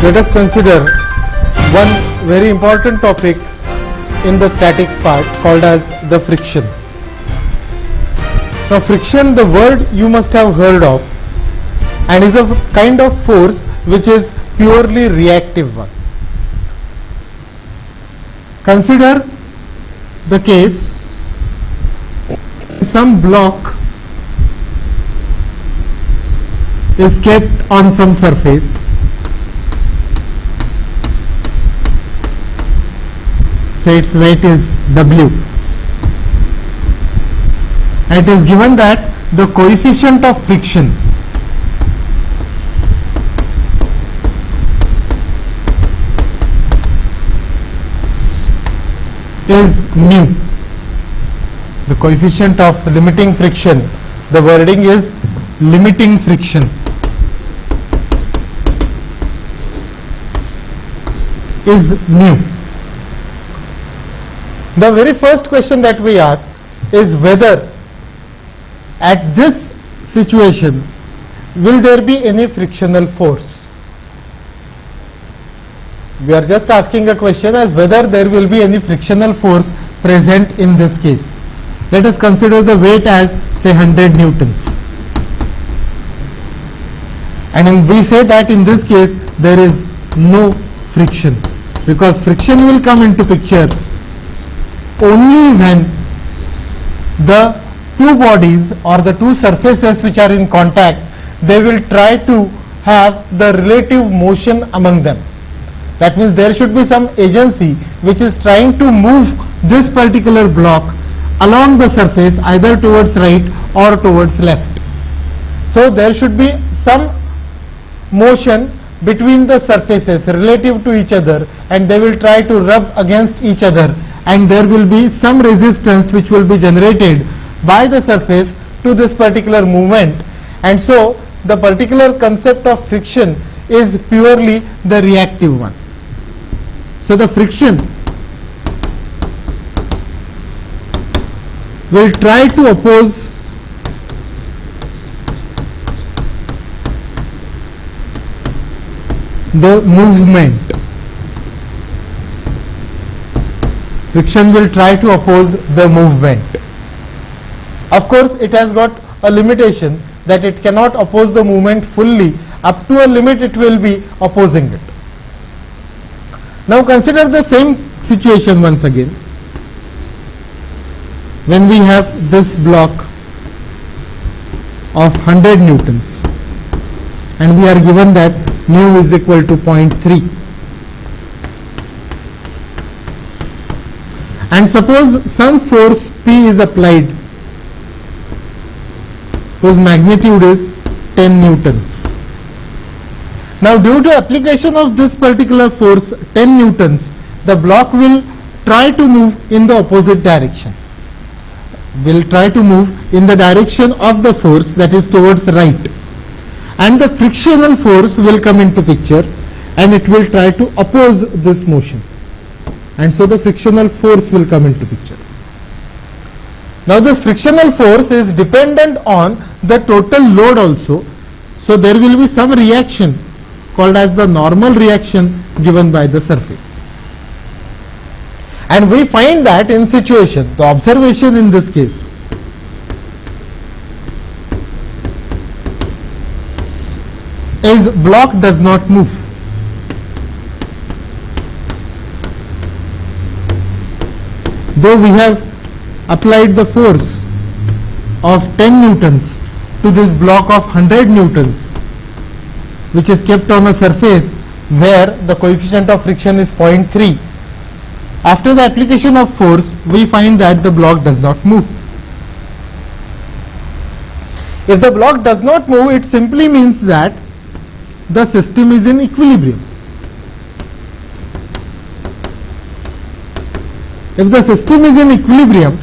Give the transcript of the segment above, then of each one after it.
Let us consider one very important topic in the statics part called as the friction. Now friction, the word you must have heard of, and is a kind of force which is purely reactive one. Consider the case some block is kept on some surface, say its weight is W, and it is given that the coefficient of friction is mu. The coefficient of limiting friction, the wording is limiting friction, is mu. The very first question that we ask is whether at this situation will there be any frictional force. We are just asking a question as whether there will be any frictional force present in this case. Let us consider the weight as say 100 newtons. And we say that in this case there is no friction, because friction will come into picture only when the two bodies or the two surfaces which are in contact, they will try to have the relative motion among them. That means there should be some agency which is trying to move this particular block along the surface either towards right or towards left. So there should be some motion between the surfaces relative to each other, and they will try to rub against each other, and there will be some resistance which will be generated by the surface to this particular movement. And so the particular concept of friction is purely the reactive one. So the friction will try to oppose the movement. Friction will try to oppose the movement. Of course, it has got a limitation that it cannot oppose the movement fully. Up to a limit it will be opposing it. Now consider the same situation once again. When we have this block of 100 newtons and we are given that mu is equal to 0.3, and suppose some force P is applied whose magnitude is 10 newtons. Now due to application of this particular force 10 newtons, the block will try to move in the opposite direction. Will try to move in the direction of the force, that is towards right, and the frictional force will come into picture and it will try to oppose this motion, and so the frictional force will come into picture. Now this frictional force is dependent on the total load also, so there will be some reaction called as the normal reaction given by the surface. And we find that in situation, the observation in this case is block does not move. Though we have applied the force of 10 newtons to this block of 100 newtons, which is kept on a surface where the coefficient of friction is 0.3. After the application of force, we find that the block does not move. If the block does not move, it simply means that the system is in equilibrium. If the system is in equilibrium,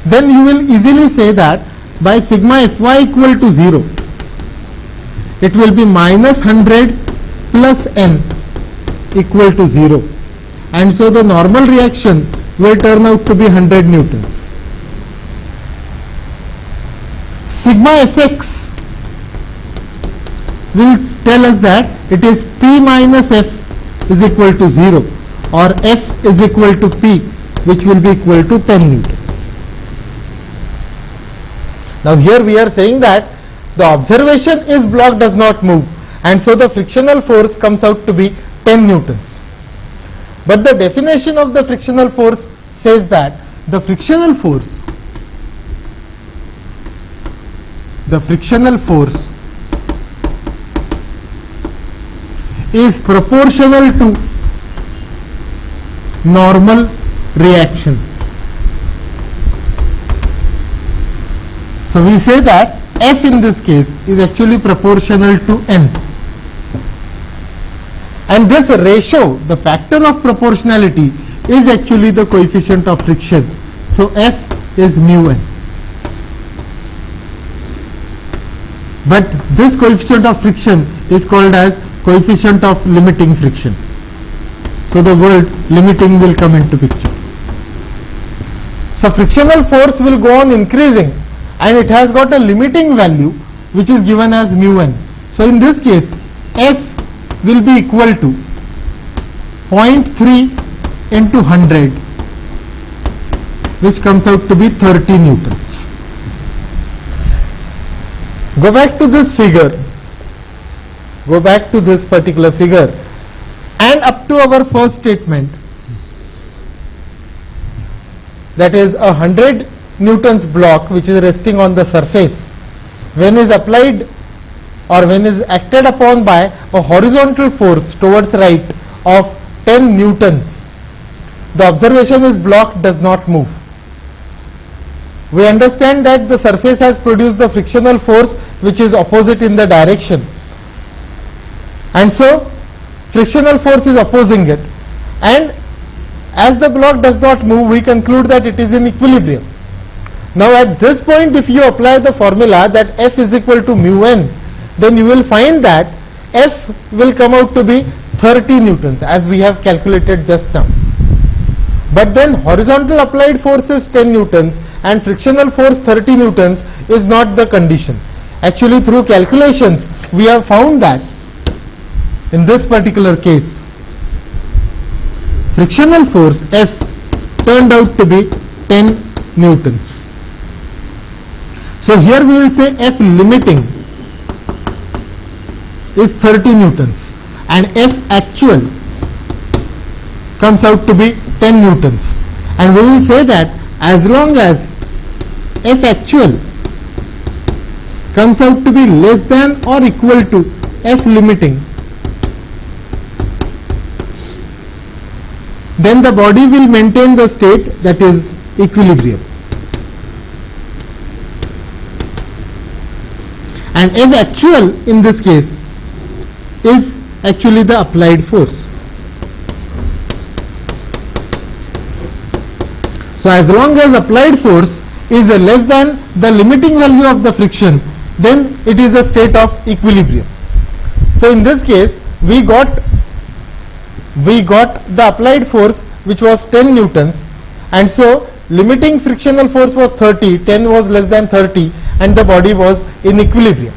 then you will easily say that by sigma Fy equal to 0, it will be minus 100 plus n equal to 0, and so the normal reaction will turn out to be 100 newtons. Sigma Fx will tell us that it is P minus F is equal to 0, or F is equal to P, which will be equal to 10 newtons. Now here we are saying that the observation is block does not move, and so the frictional force comes out to be 10 newtons. But the definition of the frictional force says that the frictional force is proportional to normal reaction. So we say that F in this case is actually proportional to N, and this ratio, the factor of proportionality, is actually the coefficient of friction. So F is mu N. But this coefficient of friction is called as coefficient of limiting friction. So the word limiting will come into picture. So frictional force will go on increasing, and it has got a limiting value which is given as mu N. So in this case, F will be equal to 0.3 into 100, which comes out to be 30 newtons. Go back to this figure, go back to this particular figure, and up to our first statement, that is a 100 newtons block which is resting on the surface, when is applied or when is acted upon by a horizontal force towards right of 10 newtons, the observation is block does not move. We understand that the surface has produced the frictional force which is opposite in the direction, and so frictional force is opposing it, and as the block does not move, we conclude that it is in equilibrium. Now at this point, if you apply the formula that F is equal to mu N, then you will find that F will come out to be 30 newtons as we have calculated just now. But then horizontal applied force is 10 newtons and frictional force 30 newtons is not the condition. Actually, through calculations we have found that in this particular case, frictional force F turned out to be 10 newtons. So here we will say F limiting is 30 newtons and F actual comes out to be 10 newtons, and we will say that as long as F actual comes out to be less than or equal to F limiting, then the body will maintain the state that is equilibrium. And F actual in this case is actually the applied force. So as long as applied force is less than the limiting value of the friction, then it is a state of equilibrium. So in this case we got the applied force which was 10 newtons, and so limiting frictional force was 30, 10 was less than 30, and the body was in equilibrium.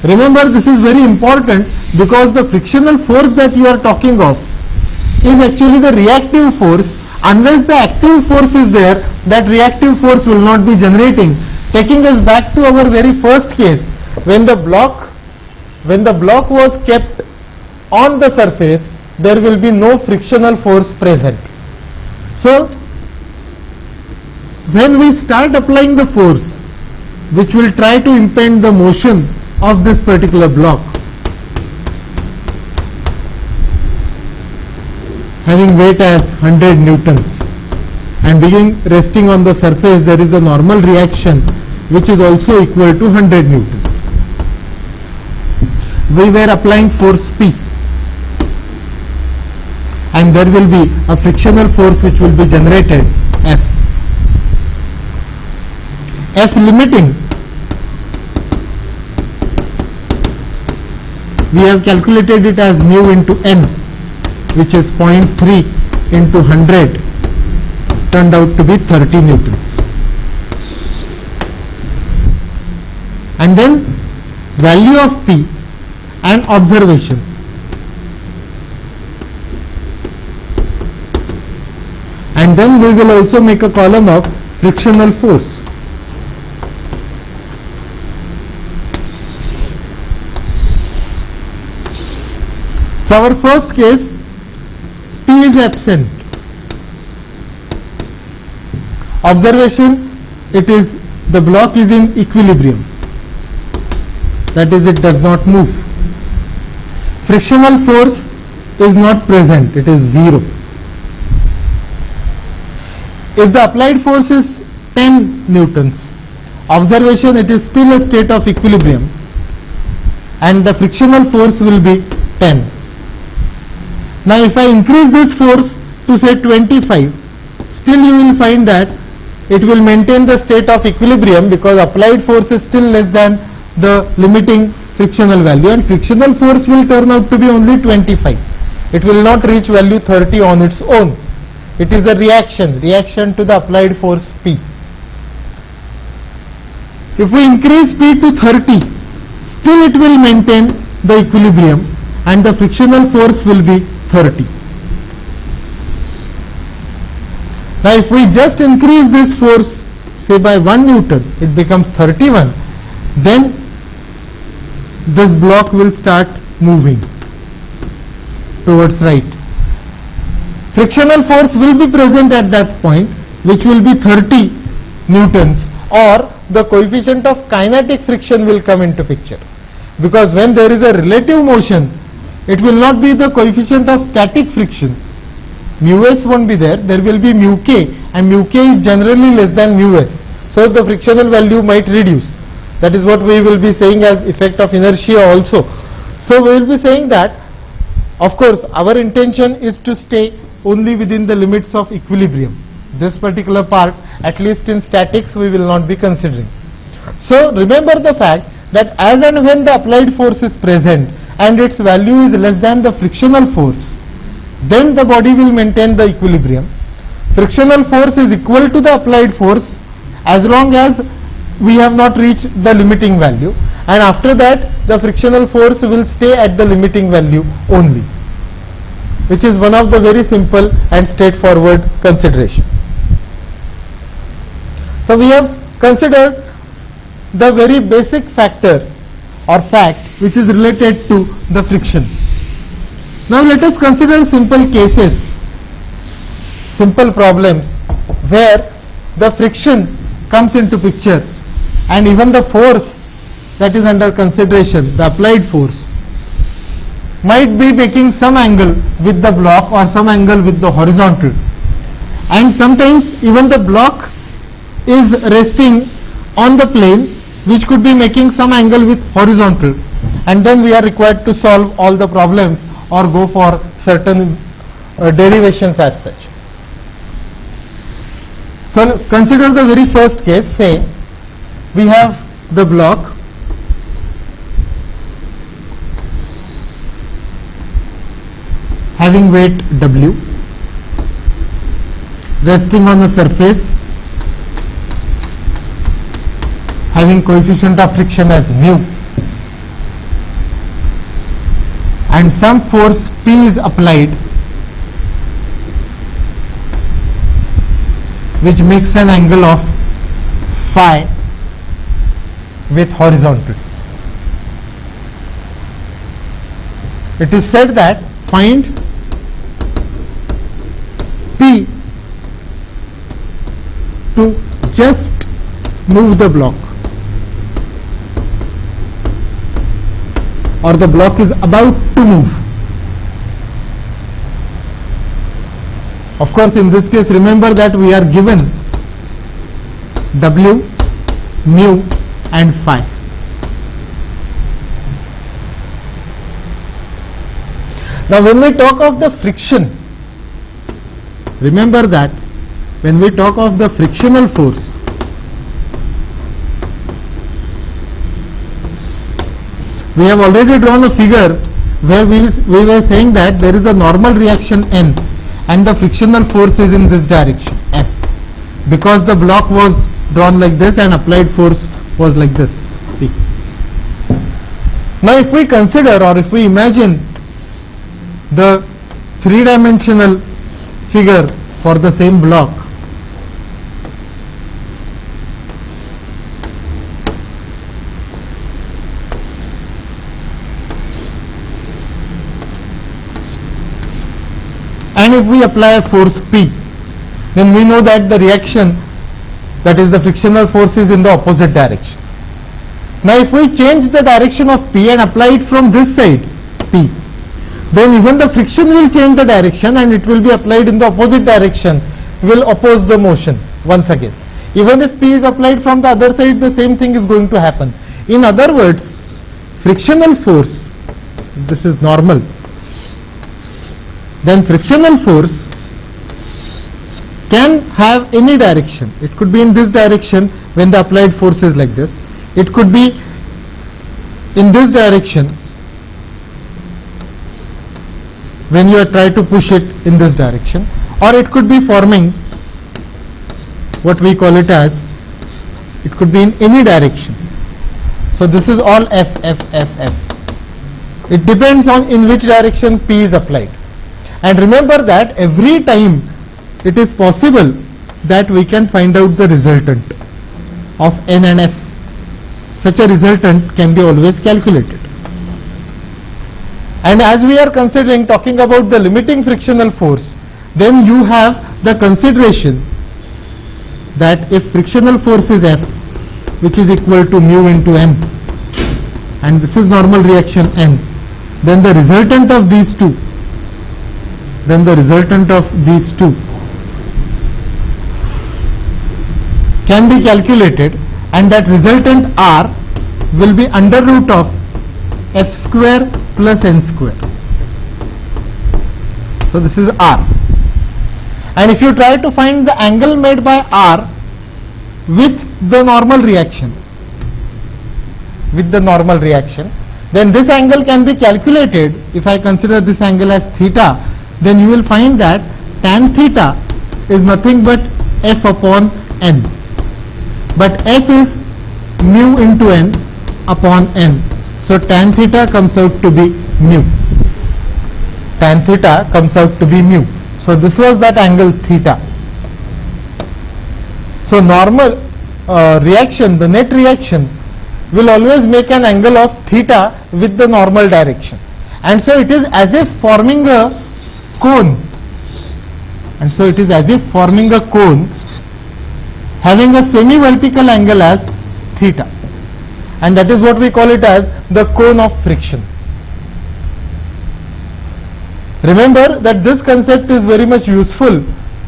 Remember, this is very important because the frictional force that you are talking of is actually the reactive force. Unless the active force is there, that reactive force will not be generating. Taking us back to our very first case, when the block was kept on the surface, there will be no frictional force present. So when we start applying the force which will try to impede the motion of this particular block, having weight as 100 newtons and being resting on the surface, there is a normal reaction which is also equal to 100 newtons. We were applying force P, and there will be a frictional force which will be generated, F. F limiting, we have calculated it as mu into N, which is 0.3 into 100, turned out to be 30 newtons. And then value of P and observation. And then we will also make a column of frictional force. So our first case, P is absent. Observation, it is the block is in equilibrium. That is, it does not move. Frictional force is not present, it is 0. If the applied force is 10 newtons, observation, it is still a state of equilibrium and the frictional force will be 10. Now if I increase this force to say 25, still you will find that it will maintain the state of equilibrium because applied force is still less than the limiting frictional value, and frictional force will turn out to be only 25. It will not reach value 30 on its own. It is a reaction to the applied force P. If we increase P to 30, still it will maintain the equilibrium and the frictional force will be 30. Now if we just increase this force say by 1 Newton, it becomes 31, then this block will start moving towards right. Frictional force will be present at that point, which will be 30 newtons, or the coefficient of kinetic friction will come into picture. Because when there is a relative motion, it will not be the coefficient of static friction. Mu s won't be there, there will be mu k, and mu k is generally less than mu s. So the frictional value might reduce. That is what we will be saying as effect of inertia also. So we will be saying that, of course, our intention is to stay only within the limits of equilibrium. This particular part, at least in statics, we will not be considering. So remember the fact that as and when the applied force is present and its value is less than the frictional force, then the body will maintain the equilibrium. Frictional force is equal to the applied force as long as we have not reached the limiting value, and after that the frictional force will stay at the limiting value only, which is one of the very simple and straightforward consideration. So we have considered the very basic factor or fact which is related to the friction. Now let us consider simple cases, simple problems where the friction comes into picture and even the force that is under consideration, the applied force, might be making some angle with the block or some angle with the horizontal, and sometimes even the block is resting on the plane which could be making some angle with horizontal, and then we are required to solve all the problems or go for certain derivations as such. So consider the very first case. Say we have the block having weight W resting on the surface, having coefficient of friction as mu, and some force P is applied which makes an angle of phi with horizontal. It is said that find P to just move the block, or the block is about to move. Of course, in this case, remember that we are given W, mu and phi. Now when we talk of the friction, remember that when we talk of the frictional force, we have already drawn a figure where we were saying that there is a normal reaction N and the frictional force is in this direction F, because the block was drawn like this and applied force was like this P. Now if we consider or if we imagine the three-dimensional figure for the same block, and if we apply a force P, then we know that the reaction, that is the frictional force, is in the opposite direction. Now if we change the direction of P and apply it from this side, P, then even the friction will change the direction and it will be applied in the opposite direction, will oppose the motion once again. Even if P is applied from the other side, the same thing is going to happen. In other words, frictional force, this is normal, then frictional force can have any direction. It could be in this direction when the applied force is like this. It could be in this direction when you are trying to push it in this direction, or it could be forming what we call it as, it could be in any direction. So this is all F. It depends on in which direction P is applied. And remember that every time it is possible that we can find out the resultant of N and F. Such a resultant can be always calculated. And as we are talking about the limiting frictional force, then you have the consideration that if frictional force is F, which is equal to mu into N, and this is normal reaction N, then the resultant of these two, can be calculated, and that resultant R will be under root of H square plus N square. So this is R. And if you try to find the angle made by R with the normal reaction, then this angle can be calculated. If I consider this angle as theta, then you will find that tan theta is nothing but F upon N. But F is mu into N upon N. So tan theta comes out to be mu. So this was that angle theta. So normal reaction, the net reaction, will always make an angle of theta with the normal direction. And so it is as if forming a cone. Having a semi-vertical angle as theta. And that is what we call it as the cone of friction. Remember that this concept is very much useful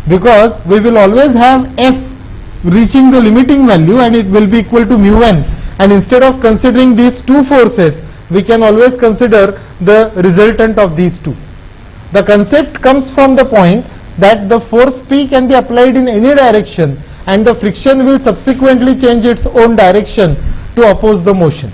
because we will always have F reaching the limiting value and it will be equal to mu n, and instead of considering these two forces, we can always consider the resultant of these two. The concept comes from the point that the force P can be applied in any direction and the friction will subsequently change its own direction to oppose the motion.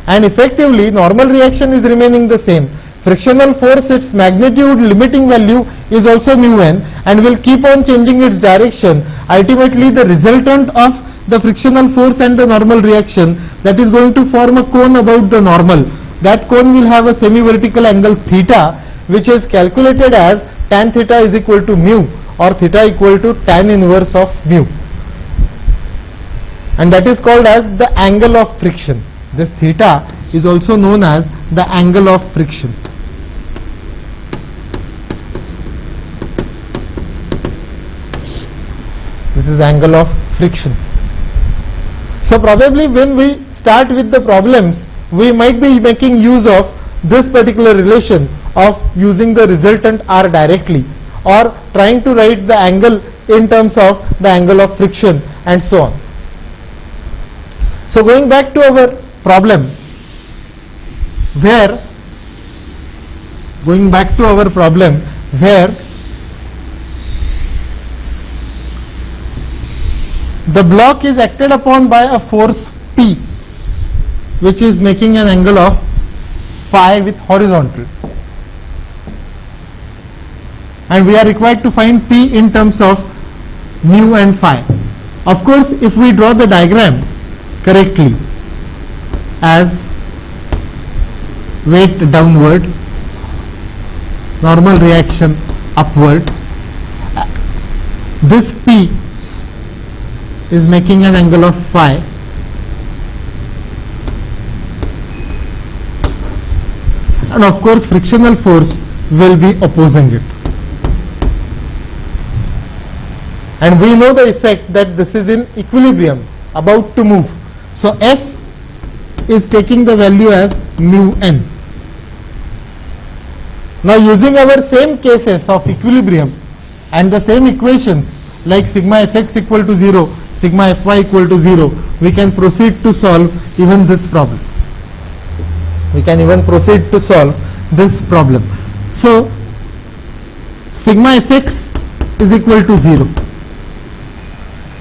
And effectively normal reaction is remaining the same. Frictional force, its magnitude limiting value is also mu n and will keep on changing its direction. Ultimately the resultant of the frictional force and the normal reaction, that is going to form a cone about the normal. That cone will have a semi-vertical angle theta, which is calculated as tan theta is equal to mu, or theta equal to tan inverse of mu. And that is called as the angle of friction. This theta is also known as the angle of friction. This is angle of friction. So probably when we start with the problems, we might be making use of this particular relation of using the resultant R directly, or trying to write the angle in terms of the angle of friction and so on. So going back to our problem, where the block is acted upon by a force P, which is making an angle of phi with horizontal, and we are required to find P in terms of mu and phi. Of course, if we draw the diagram correctly as weight downward, normal reaction upward. This P is making an angle of phi, and of course frictional force will be opposing it. And we know the effect that this is in equilibrium, about to move. So F is taking the value as mu n. Now using our same cases of equilibrium and the same equations like sigma fx equal to 0, sigma fy equal to 0, we can proceed to solve even this problem. We can even proceed to solve this problem. So sigma fx is equal to 0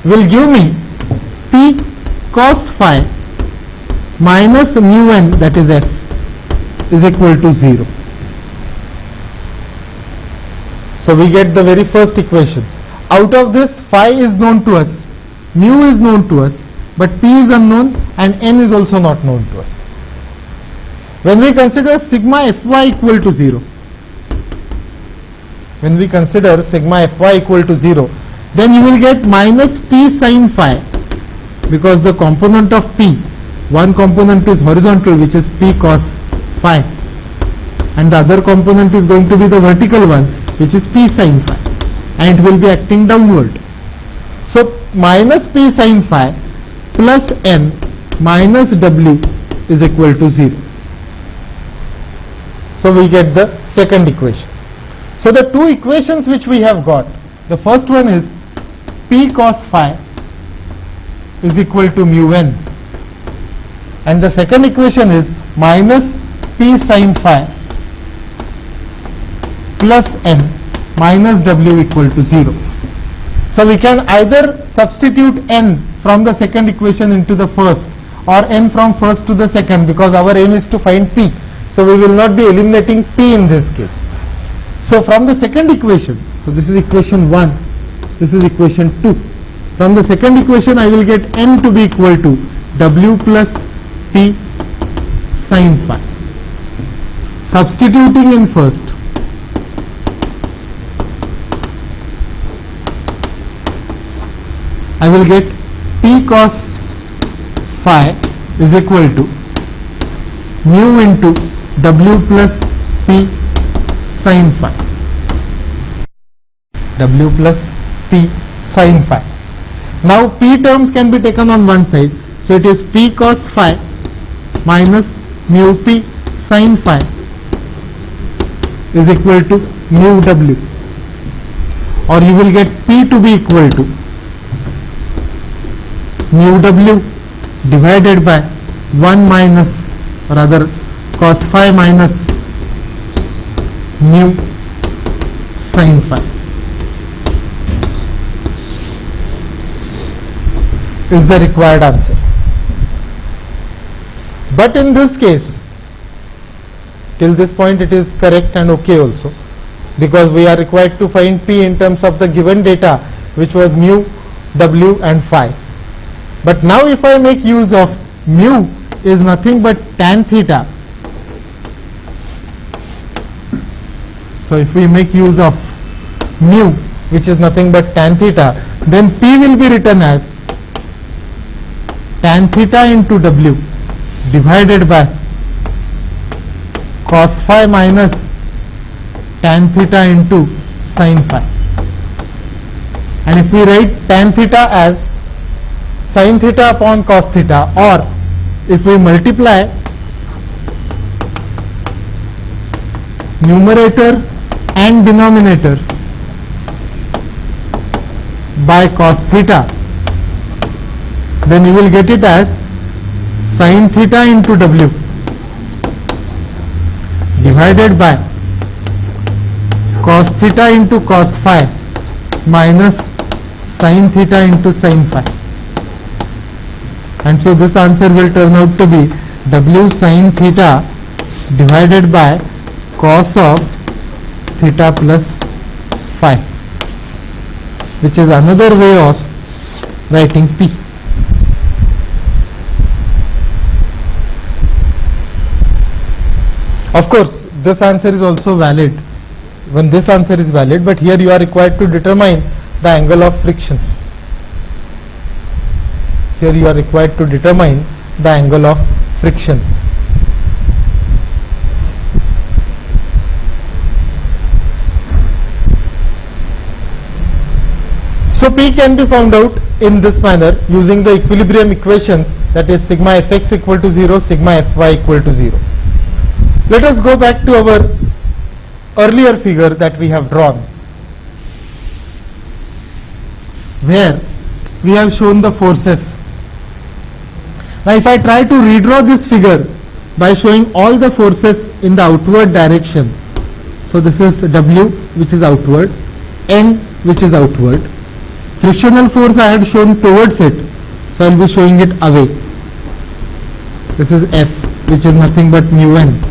will give me P cos phi minus mu n, that is F, is equal to 0. So we get the very first equation. Out of this, phi is known to us, mu is known to us, but P is unknown and n is also not known to us. When we consider sigma fy equal to 0, when we consider sigma fy equal to 0, then you will get minus P sin phi, because the component of P, one component is horizontal, which is P cos phi, and the other component is going to be the vertical one, which is P sin phi, and it will be acting downward. So minus P sin phi plus n minus W is equal to 0. So we get the second equation. So the two equations which we have got, the first one is P cos phi is equal to mu n, and the second equation is minus P sin phi plus n minus W equal to 0. So we can either substitute n from the second equation into the first, or n from first to the second, because our aim is to find P. So we will not be eliminating P in this case. So from the second equation, so this is equation 1, this is equation 2. From the second equation I will get n to be equal to W plus P sin phi. Substituting in first, I will get P cos phi is equal to mu into W plus P sin phi. W plus P sin phi. Now P terms can be taken on one side, so it is P cos phi minus mu P sin phi is equal to mu W, or you will get P to be equal to mu W divided by 1 minus, or rather cos phi minus mu sin phi is the required answer. But in this case, till this point it is correct and okay also, because we are required to find P in terms of the given data, which was mu, W and phi. But now if I make use of mu is nothing but tan theta, so if we make use of mu, which is nothing but tan theta, then P will be written as tan theta into W divided by cos phi minus tan theta into sin phi. And if we write tan theta as sin theta upon cos theta, or if we multiply numerator and denominator by cos theta, then you will get it as sin theta into W divided by cos theta into cos phi minus sin theta into sin phi. And so this answer will turn out to be W sin theta divided by cos of theta plus phi, which is another way of writing P. Of course, this answer is also valid. When this answer is valid, but here you are required to determine the angle of friction. Here you are required to determine the angle of friction. So P can be found out in this manner using the equilibrium equations, that is sigma fx equal to 0, sigma fy equal to 0. Let us go back to our earlier figure that we have drawn, where we have shown the forces. Now if I try to redraw this figure by showing all the forces in the outward direction, so this is W, which is outward, N, which is outward. Frictional force I had shown towards it, so I will be showing it away. This is F, which is nothing but mu n.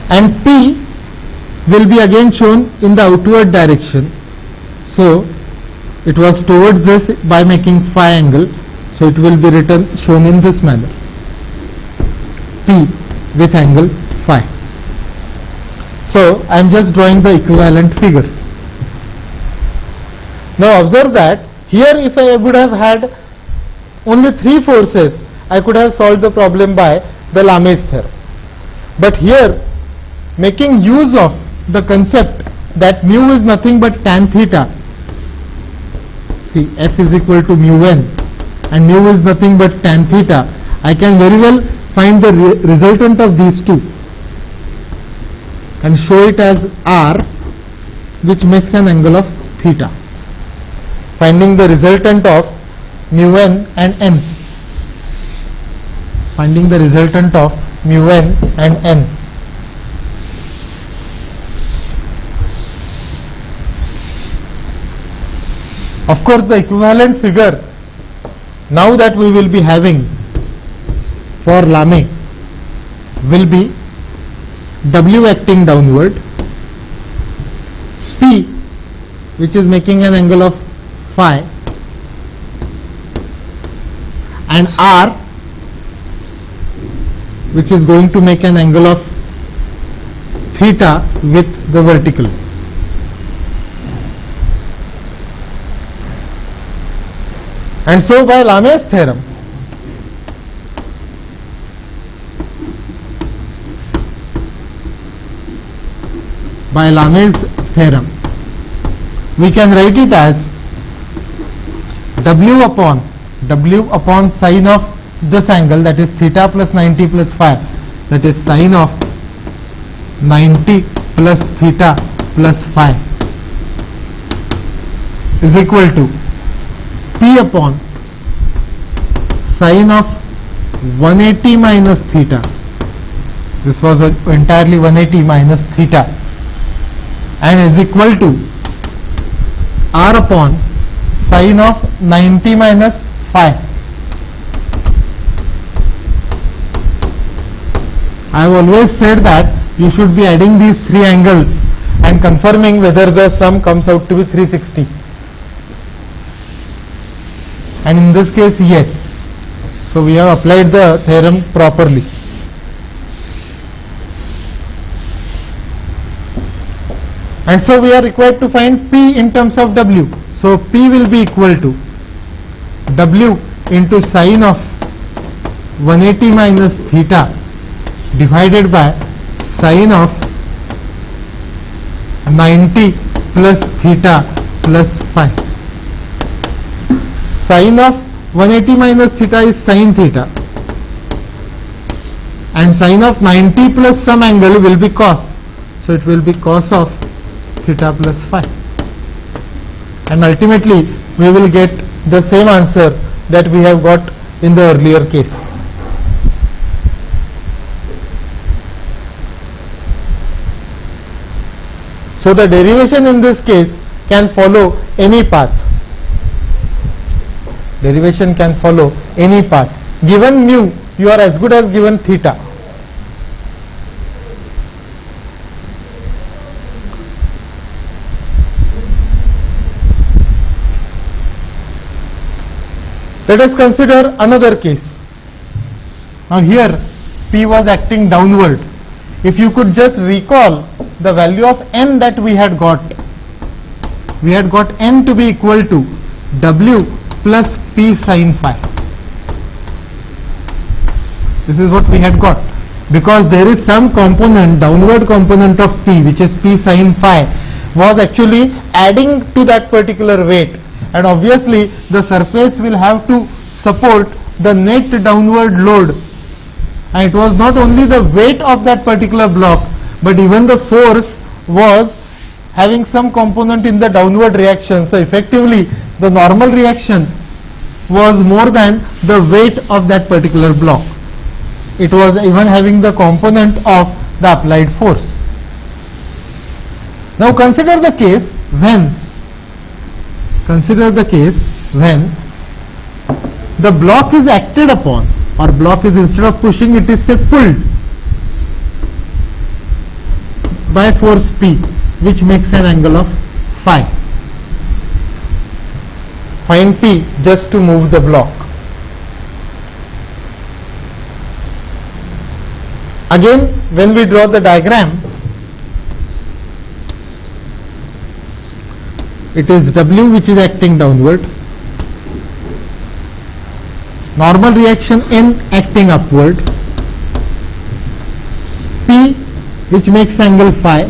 And P will be again shown in the outward direction. So it was towards this by making phi angle, so it will be shown in this manner, P with angle phi. So I am just drawing the equivalent figure. Now observe that here if I would have had only 3 forces, I could have solved the problem by the Lame's theorem. But here, making use of the concept that mu is nothing but tan theta, see F is equal to mu n and mu is nothing but tan theta, I can very well find the resultant of these two and show it as R, which makes an angle of theta. Finding the resultant of mu n and n. Finding the resultant of mu n and n. Of course, the equivalent figure now that we will be having for Lame will be W acting downward, P, which is making an angle of phi, and R, which is going to make an angle of theta with the vertical. And so by Lame's theorem, we can write it as W upon sine of this angle, that is theta plus 90 plus phi, that is sine of 90 plus theta plus phi, is equal to P upon sine of 180 minus theta. This was entirely 180 minus theta, and is equal to R upon sine of 90 minus phi. I have always said that you should be adding these 3 angles and confirming whether the sum comes out to be 360. And in this case, yes. So we have applied the theorem properly. And so we are required to find P in terms of W. So P will be equal to W into sine of 180 minus theta divided by sine of 90 plus theta plus phi. Sine of 180 minus theta is sine theta, and sine of 90 plus some angle will be cos, so it will be cos of theta plus phi, and ultimately we will get the same answer that we have got in the earlier case. So the derivation in this case can follow any path. Derivation can follow any path. Given mu, you are as good as given theta. Let us consider another case. Now here P was acting downward. If you could just recall the value of N that we had got N to be equal to W plus P sin phi. This is what we had got, because there is some component, downward component of P, which is P sin phi, was actually adding to that particular weight, and obviously the surface will have to support the net downward load, and it was not only the weight of that particular block, but even the force was having some component in the downward reaction. So effectively the normal reaction was more than the weight of that particular block. It was even having the component of the applied force. Now consider the case when the block is acted upon, or block is, instead of pushing, it is say pulled by force P, which makes an angle of phi. Find P just to move the block. Again, when we draw the diagram, it is W which is acting downward, normal reaction N acting upward, P which makes angle phi,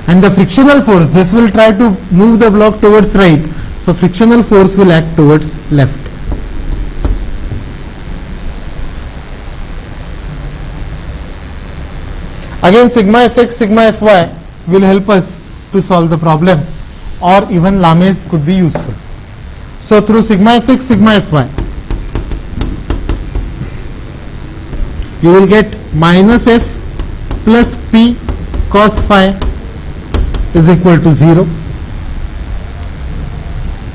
and the frictional force, this will try to move the block towards right, so frictional force will act towards left. Again, sigma fx, sigma fy will help us to solve the problem, or even lames could be useful. So through sigma fx, sigma fy, you will get minus f plus p cos phi is equal to 0.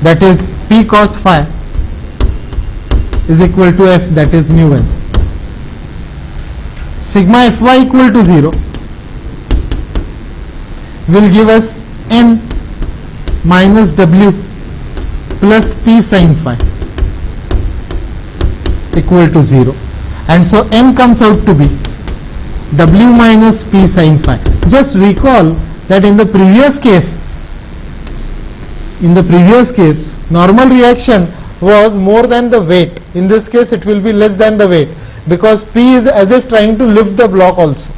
That is, p cos phi is equal to f, that is mu n. Sigma fy equal to 0 will give us n minus w plus p sin phi equal to 0, and so n comes out to be w minus p sin phi. Just recall that in the previous case normal reaction was more than the weight. In this case it will be less than the weight, because P is as if trying to lift the block also.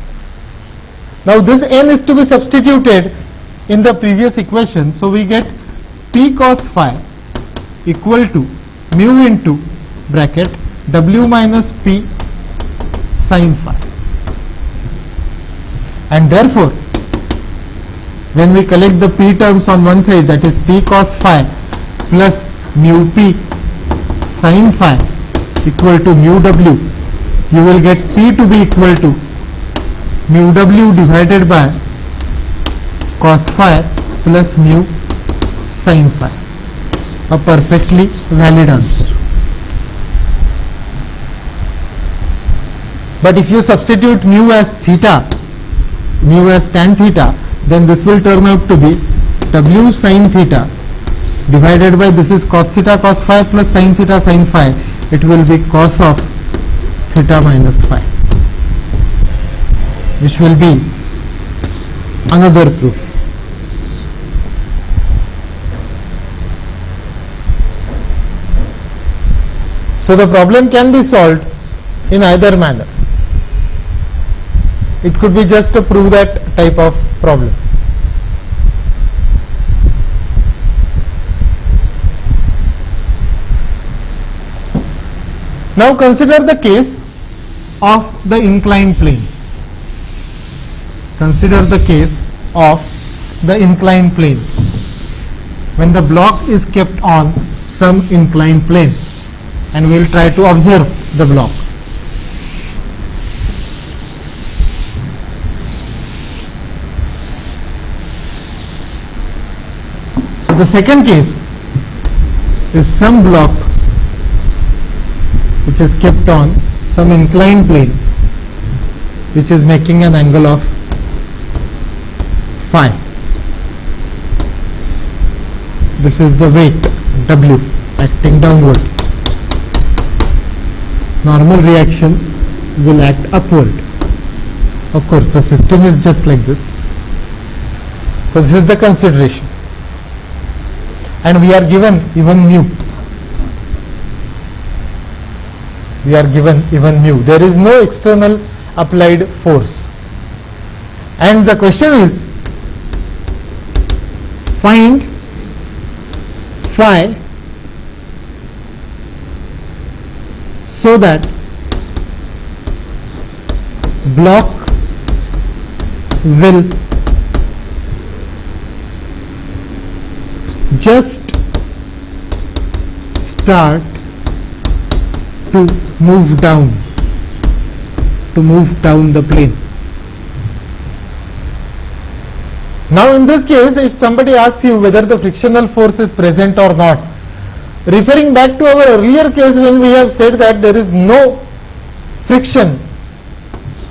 Now this N is to be substituted in the previous equation, so we get P cos phi equal to mu into bracket W minus P sin phi, and therefore when we collect the P terms on one side, that is P cos phi plus mu P sin phi equal to mu W, you will get P to be equal to mu W divided by cos phi plus mu sin phi, a perfectly valid answer. But if you substitute mu as theta, mu as tan theta, then this will turn out to be W sin theta divided by, this is cos theta cos phi plus sin theta sin phi, it will be cos of theta minus phi, which will be another proof. So the problem can be solved in either manner. It could be just to prove that type of problem. Now consider the case of the inclined plane. Consider the case of the inclined plane, when the block is kept on some inclined plane, and we will try to observe the block. So the second case is some block which is kept on some inclined plane, which is making an angle of phi. This is the weight W acting downward. normal reaction will act upward. Of course, the system is just like this. So this is the consideration. And we are given even mu. We are given even mu. There is no external applied force. And the question is, find phi so that block will just start to move down the plane. Now in this case, if somebody asks you whether the frictional force is present or not, referring back to our earlier case when we have said that there is no friction,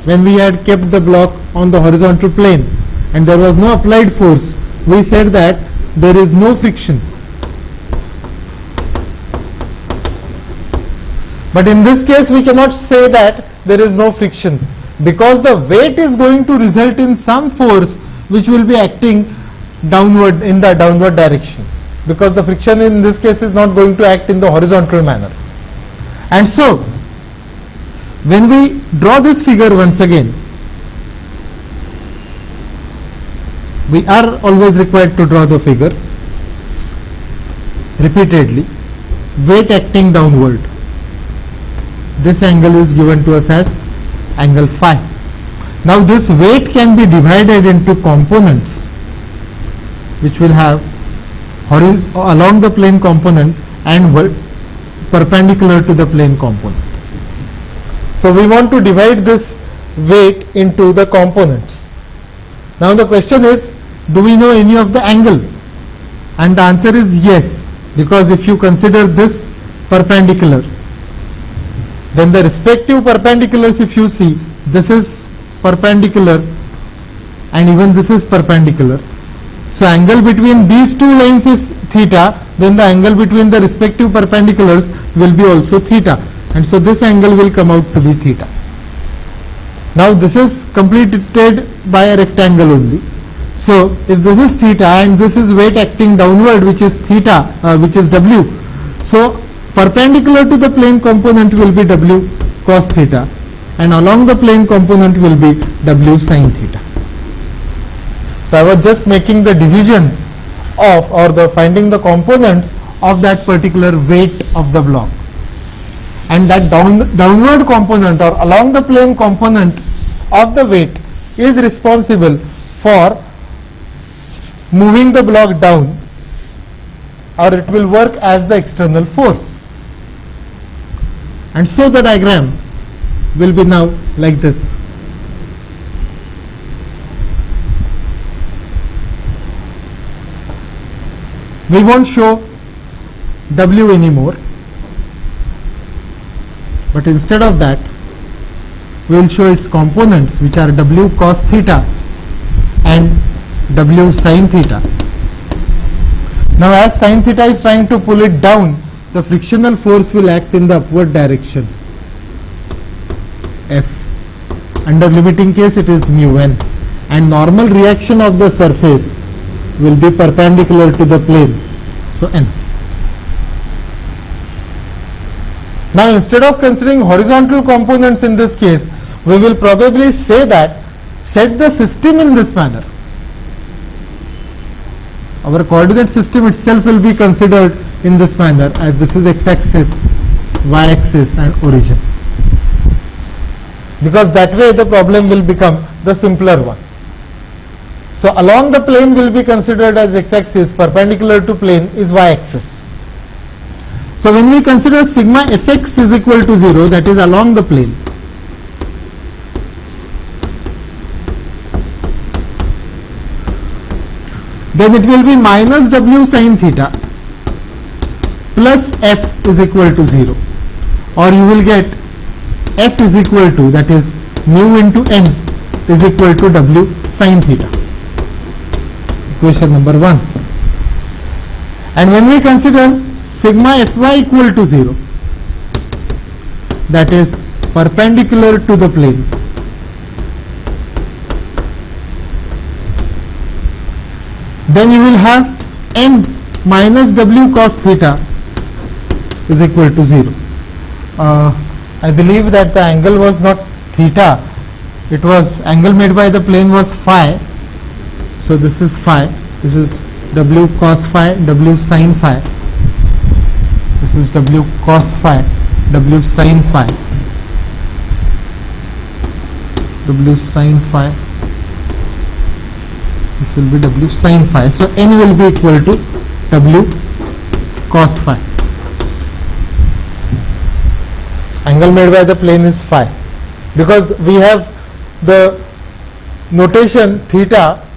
when we had kept the block on the horizontal plane and there was no applied force, we said that there is no friction. But in this case we cannot say that there is no friction, because the weight is going to result in some force which will be acting downward, in the downward direction, because the friction in this case is not going to act in the horizontal manner. And so when we draw this figure once again, we are always required to draw the figure repeatedly. Weight acting downward. This angle is given to us as angle phi. Now this weight can be divided into components which will have along the plane component and perpendicular to the plane component. So we want to divide this weight into the components. Now the question is, do we know any of the angle? And the answer is yes, because if you consider this perpendicular, then the respective perpendiculars, if you see, this is perpendicular and even this is perpendicular. So angle between these two lines is theta, then the angle between the respective perpendiculars will be also theta, and so this angle will come out to be theta. Now this is completed by a rectangle only. So if this is theta and this is weight acting downward, which is theta, which is W, so perpendicular to the plane component will be W cos theta, and along the plane component will be W sin theta. So I was just making the division of, or the finding the components of that particular weight of the block, and that downward component or along the plane component of the weight is responsible for moving the block down, or it will work as the external force. And so the diagram will be now like this. We won't show W anymore, but instead of that we will show its components, which are W cos theta and W sin theta. Now as sin theta is trying to pull it down, the frictional force will act in the upward direction, F. Under limiting case it is mu n, and normal reaction of the surface will be perpendicular to the plane, so n. Now instead of considering horizontal components in this case, we will probably say that set the system in this manner. Our coordinate system itself will be considered in this manner, as this is x-axis, y-axis and origin, because that way the problem will become the simpler one. So along the plane will be considered as x-axis, perpendicular to plane is y-axis. So when we consider sigma fx is equal to 0, that is along the plane, then it will be minus W sin theta plus F is equal to 0, or you will get F is equal to, that is mu into n is equal to W sin theta. Equation number 1. And when we consider sigma Fy equal to 0, that is perpendicular to the plane, then you will have n minus w cos theta is equal to 0. I believe that the angle was not theta, it was angle made by the plane was phi. So this is phi, this is w cos phi, w sin phi, this is w cos phi, w sin phi, w sin phi, this will be w sin phi. So n will be equal to w cos phi. Angle made by the plane is phi, because we have the notation theta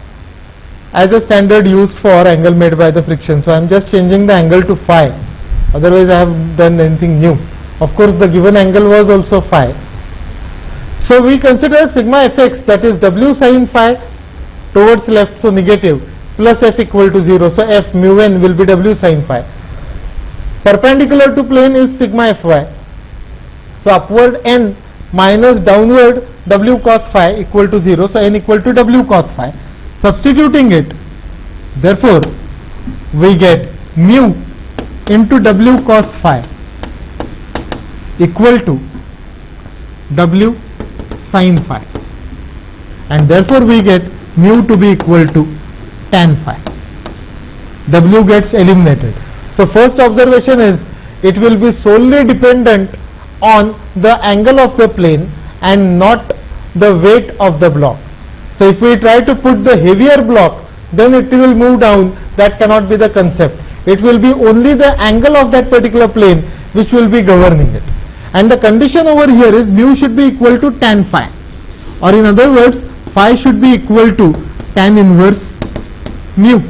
as a standard used for angle made by the friction. So I am just changing the angle to phi, otherwise I have done anything new. Of course the given angle was also phi. So we consider sigma fx, that is w sin phi towards left, so negative, plus f equal to 0. So f mu n will be w sin phi. Perpendicular to plane is sigma fy. So upward n minus downward w cos phi equal to 0. So n equal to w cos phi. Substituting it, therefore we get mu into w cos phi equal to w sin phi, and therefore we get mu to be equal to tan phi. W gets eliminated. So first observation is it will be solely dependent on the angle of the plane and not the weight of the block. So if we try to put the heavier block, then it will move down. That cannot be the concept. It will be only the angle of that particular plane which will be governing it. And the condition over here is mu should be equal to tan phi, or in other words phi should be equal to tan inverse mu.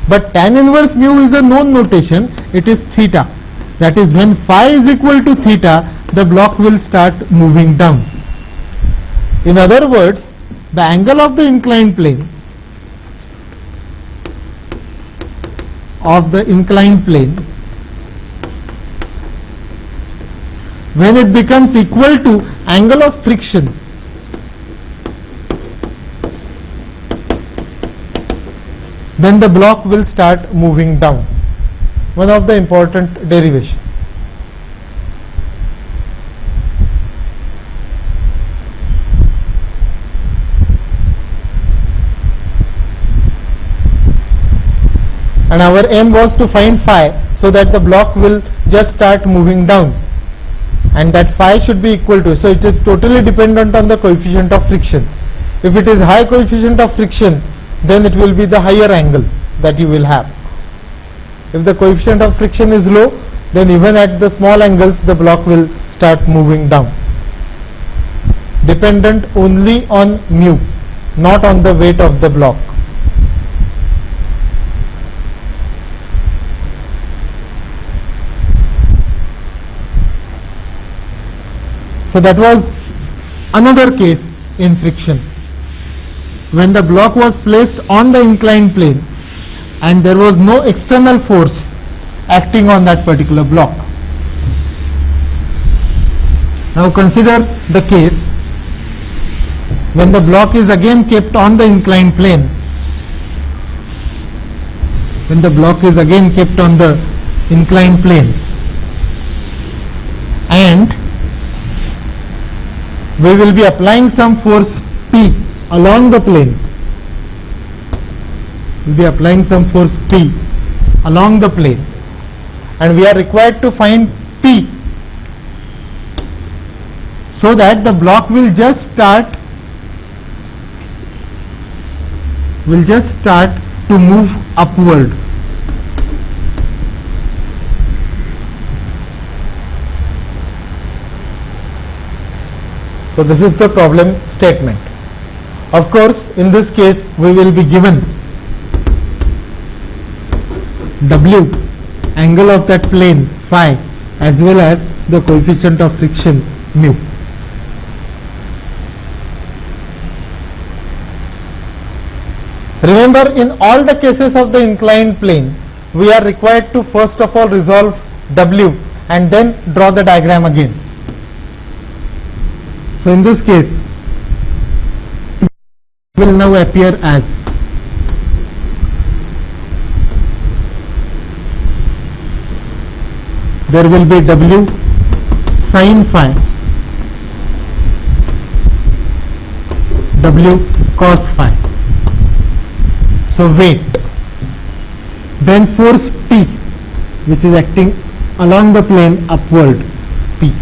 But tan inverse mu is a known notation, it is theta. That is, when phi is equal to theta, the block will start moving down. In other words, the angle of the inclined plane when it becomes equal to angle of friction, then the block will start moving down. One of the important derivation. And our aim was to find phi, so that the block will just start moving down, and that phi should be equal to, so it is totally dependent on the coefficient of friction. If it is high coefficient of friction, then it will be the higher angle that you will have. If the coefficient of friction is low, then even at the small angles the block will start moving down. Dependent only on mu, not on the weight of the block. So that was another case in friction, when the block was placed on the inclined plane and there was no external force acting on that particular block. Now consider the case when the block is again kept on the inclined plane. When the block is again kept on the inclined plane and we will be applying some force P along the plane. We will be applying some force P along the plane, and we are required to find P, so that the block will just start to move upward. So this is the problem statement. Of course, in this case we will be given W, angle of that plane phi, as well as the coefficient of friction mu. Remember, in all the cases of the inclined plane, we are required to first of all resolve W and then draw the diagram again. So in this case, it will now appear as there will be W sin phi, W cos phi. So weight. Then force P, which is acting along the plane upward, P.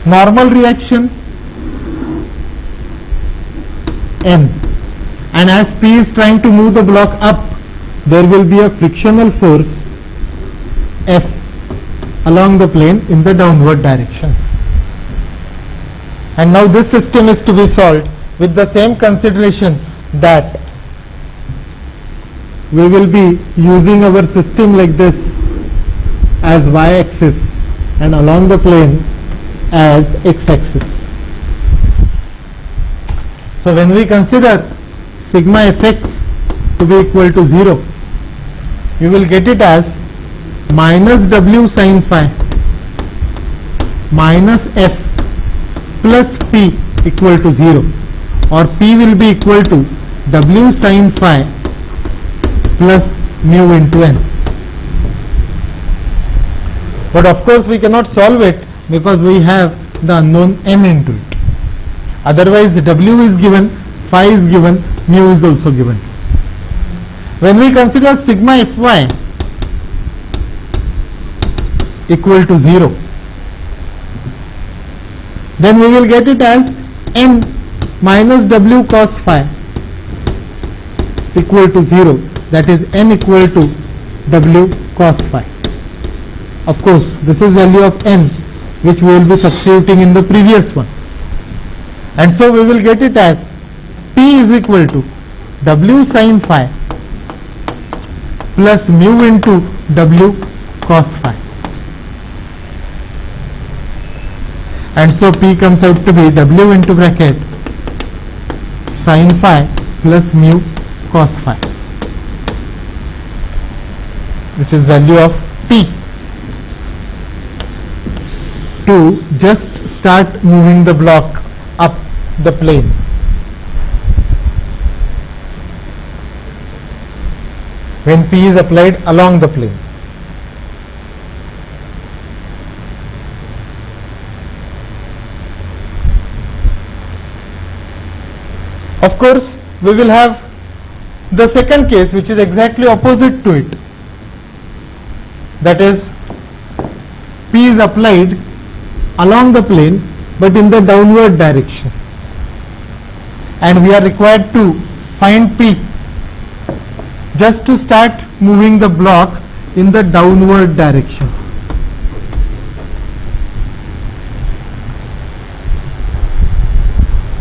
Normal reaction N, and as P is trying to move the block up, there will be a frictional force F along the plane in the downward direction. And now this system is to be solved with the same consideration that we will be using our system like this as y-axis and along the plane as x-axis. So when we consider sigma fx to be equal to 0, you will get it as minus W sin phi minus F plus P equal to 0, or P will be equal to W sin phi plus mu into n. But of course we cannot solve it because we have the unknown n into it. Otherwise W is given, phi is given, mu is also given. When we consider sigma fy equal to 0, then we will get it as n minus W cos phi equal to 0, that is n equal to W cos phi. Of course, this is value of n which we will be substituting in the previous one. And so we will get it as P is equal to W sin phi plus mu into W cos phi. And so P comes out to be W into bracket sin phi plus mu cos phi, which is value of P. To just start moving the block up the plane. When P is applied along the plane. Of course, we will have the second case which is exactly opposite to it. That is, P is applied along the plane but in the downward direction. And we are required to find P just to start moving the block in the downward direction.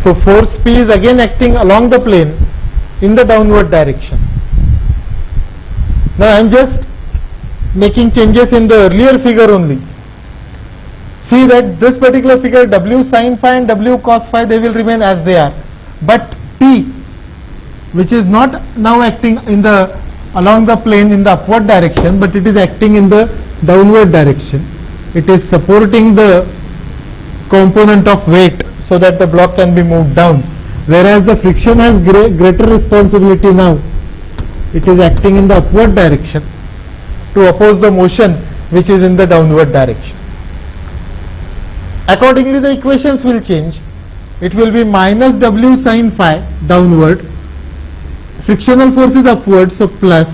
So force P is again acting along the plane in the downward direction. Now I am just making changes in the earlier figure only. See that this particular figure, W sin phi and W cos phi, they will remain as they are. But P, which is not now acting in the along the plane in the upward direction, but it is acting in the downward direction. It is supporting the component of weight so that the block can be moved down. Whereas the friction has greater responsibility now. It is acting in the upward direction to oppose the motion which is in the downward direction. Accordingly, the equations will change. It will be minus W sin phi downward, frictional force is upward, so plus,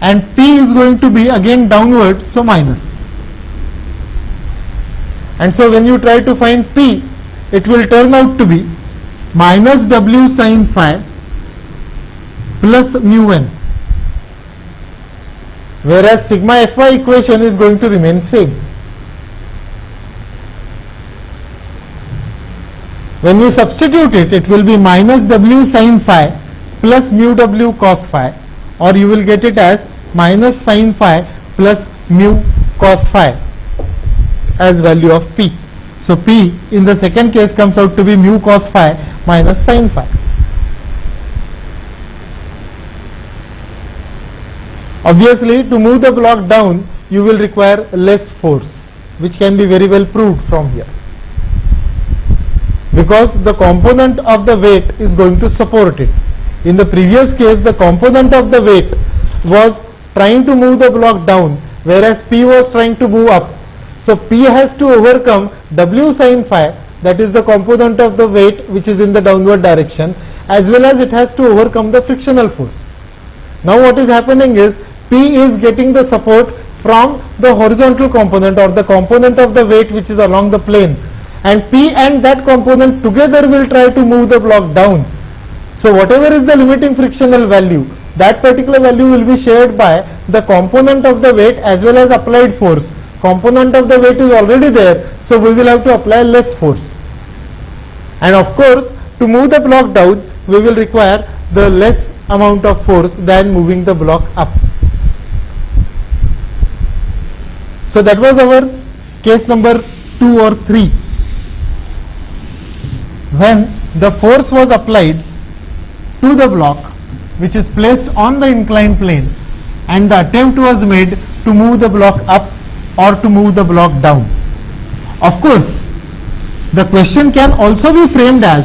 and P is going to be again downward, so minus. And so when you try to find P, it will turn out to be minus W sin phi plus mu n, whereas sigma fy equation is going to remain same. When we substitute it, it will be minus W sin phi plus mu W cos phi, or you will get it as minus sin phi plus mu cos phi as value of P. So P in the second case comes out to be mu cos phi minus sin phi. Obviously, to move the block down, you will require less force, which can be very well proved from here. because the component of the weight is going to support it. In the previous case, the component of the weight was trying to move the block down, whereas P was trying to move up. So P has to overcome W sin phi, that is the component of the weight which is in the downward direction, as well as it has to overcome the frictional force. Now what is happening is P is getting the support from the horizontal component, or the component of the weight which is along the plane, and P and that component together will try to move the block down. So whatever is the limiting frictional value, that particular value will be shared by the component of the weight as well as applied force. Component of the weight is already there, so we will have to apply less force. And of course, to move the block down, we will require the less amount of force than moving the block up. So that was our case number 2 or 3. When the force was applied to the block which is placed on the inclined plane, and the attempt was made to move the block up or to move the block down. Of course, the question can also be framed as,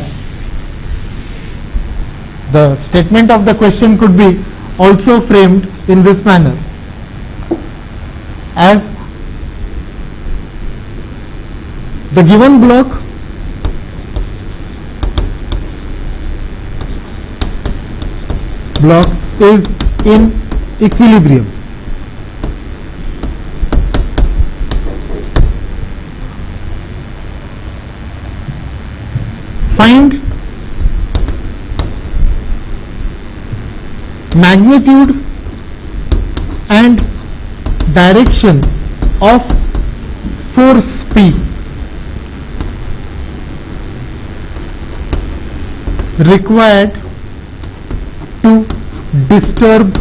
the statement of the question could be also framed in this manner, as the given block is in equilibrium. Find magnitude and direction of force P required to disturb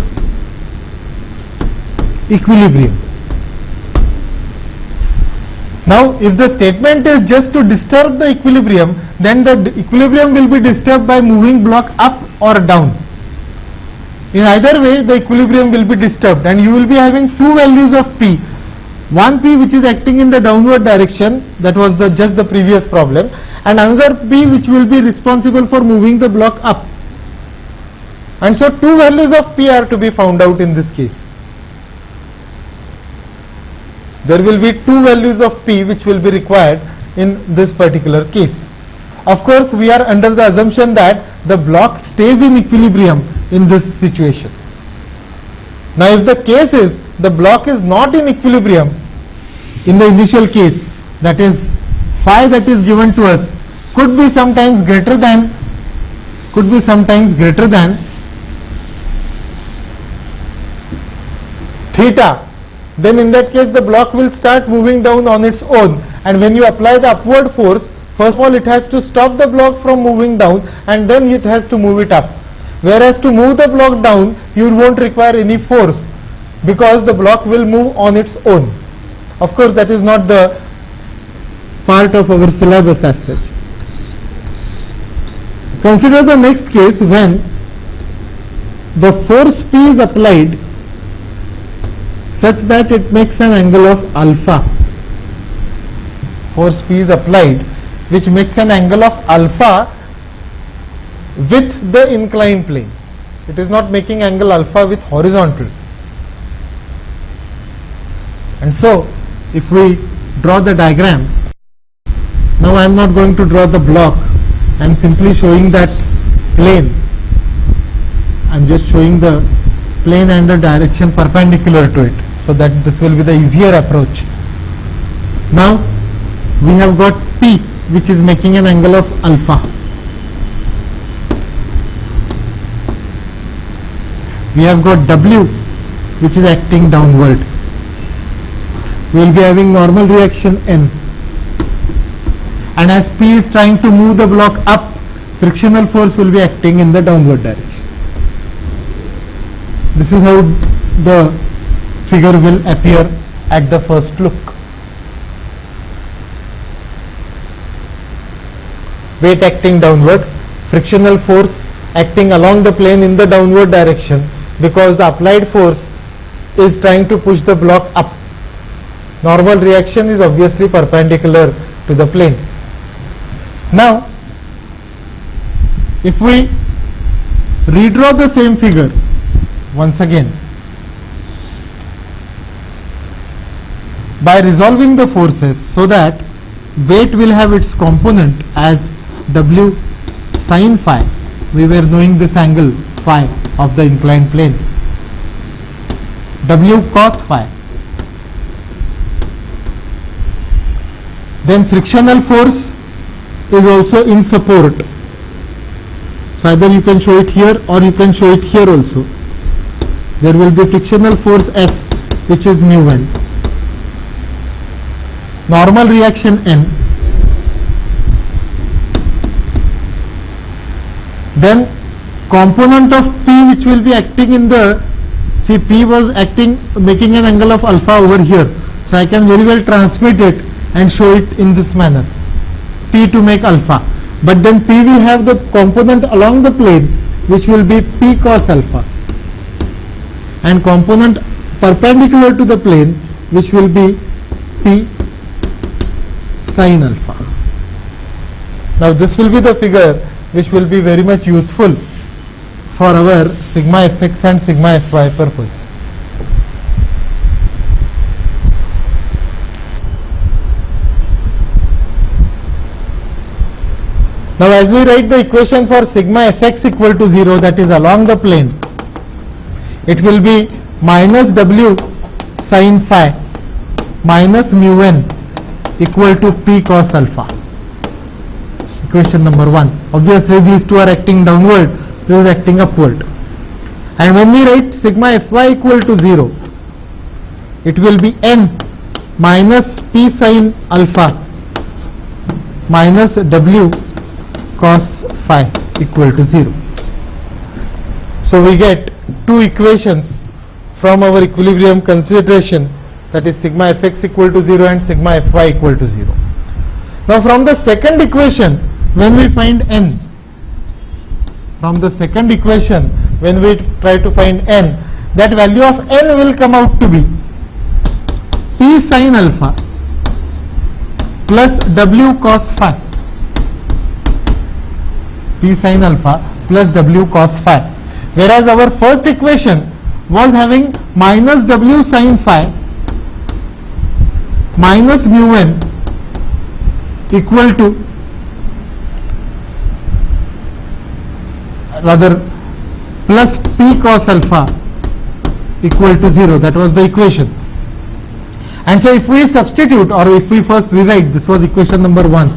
equilibrium. Now, if the statement is just to disturb the equilibrium, then the equilibrium will be disturbed by moving block up or down. In either way, the equilibrium will be disturbed, and you will be having two values of P. One P which is acting in the downward direction, that was just the previous problem, and another P which will be responsible for moving the block up. And so two values of P are to be found out in this case. There will be two values of P which will be required in this particular case. Of course, we are under the assumption that the block stays in equilibrium in this situation. Now, if the case is the block is not in equilibrium in the initial case, that is phi that is given to us could be sometimes greater than theta, then in that case the block will start moving down on its own, and when you apply the upward force, first of all it has to stop the block from moving down, and then it has to move it up. Whereas to move the block down, you won't require any force, because the block will move on its own. Of course, that is not the part of our syllabus as such. Consider the next case when the force P is applied such that it makes an angle of alpha. Force P is applied which makes an angle of alpha with the inclined plane. It is not making angle alpha with horizontal. And so, if we draw the diagram, now I am not going to draw the block, I am simply showing that plane. I am just showing the plane and the direction perpendicular to it, so that this will be the easier approach. Now, we have got P which is making an angle of alpha. We have got W which is acting downward. We will be having normal reaction N, and as P is trying to move the block up, frictional force will be acting in the downward direction. This is how the figure will appear at the first look. Weight acting downward, frictional force acting along the plane in the downward direction, because the applied force is trying to push the block up. Normal reaction is obviously perpendicular to the plane. Now, If we redraw the same figure once again, by resolving the forces so that weight will have its component as W sin phi, we were knowing this angle phi of the inclined plane, W cos phi. Then frictional force is also in support. So either you can show it here or you can show it here also. There will be frictional force F, which is mu n. Normal reaction N. Then component of P which will be acting in the, see P was acting, making an angle of alpha over here. So I can very well transmit it and show it in this manner, P to make alpha. But then P will have the component along the plane which will be P cos alpha, and component perpendicular to the plane which will be P sin alpha. Now this will be the figure which will be very much useful for our sigma fx and sigma fy purpose. Now as we write the equation for sigma fx equal to 0, that is along the plane, it will be minus W sin phi minus mu n equal to P cos alpha. Equation number 1. Obviously these two are acting downward, this is acting upward. And when we write sigma fy equal to 0, it will be n minus P sin alpha minus W cos phi equal to 0. So we get two equations from our equilibrium consideration, that is sigma fx equal to 0 and sigma fy equal to 0. Now from the second equation, when we find n, from the second equation when we try to find n, that value of n will come out to be P sin alpha plus W cos phi, P sin alpha plus W cos phi, whereas our first equation was having minus W sin phi minus mu n equal to, rather plus P cos alpha equal to 0. That was the equation. And so if we substitute, or if we first rewrite, this was equation number 1.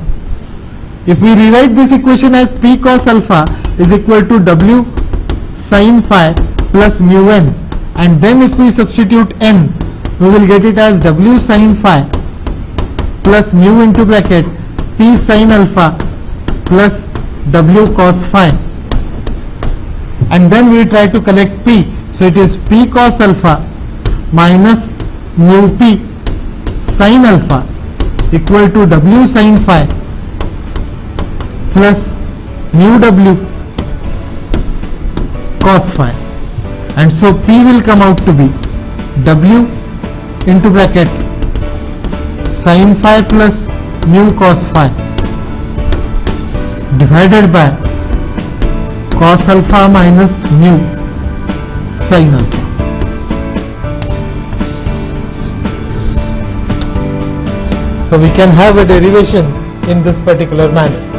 If we rewrite this equation as P cos alpha is equal to W sin phi plus mu n, and then if we substitute n, we will get it as W sin phi plus mu into bracket P sin alpha plus W cos phi, and then we try to collect P. So it is P cos alpha minus mu P sin alpha equal to W sin phi plus mu W cos phi, and so P will come out to be W into bracket sin phi plus mu cos phi divided by cos alpha minus mu sin alpha. So we can have a derivation in this particular manner.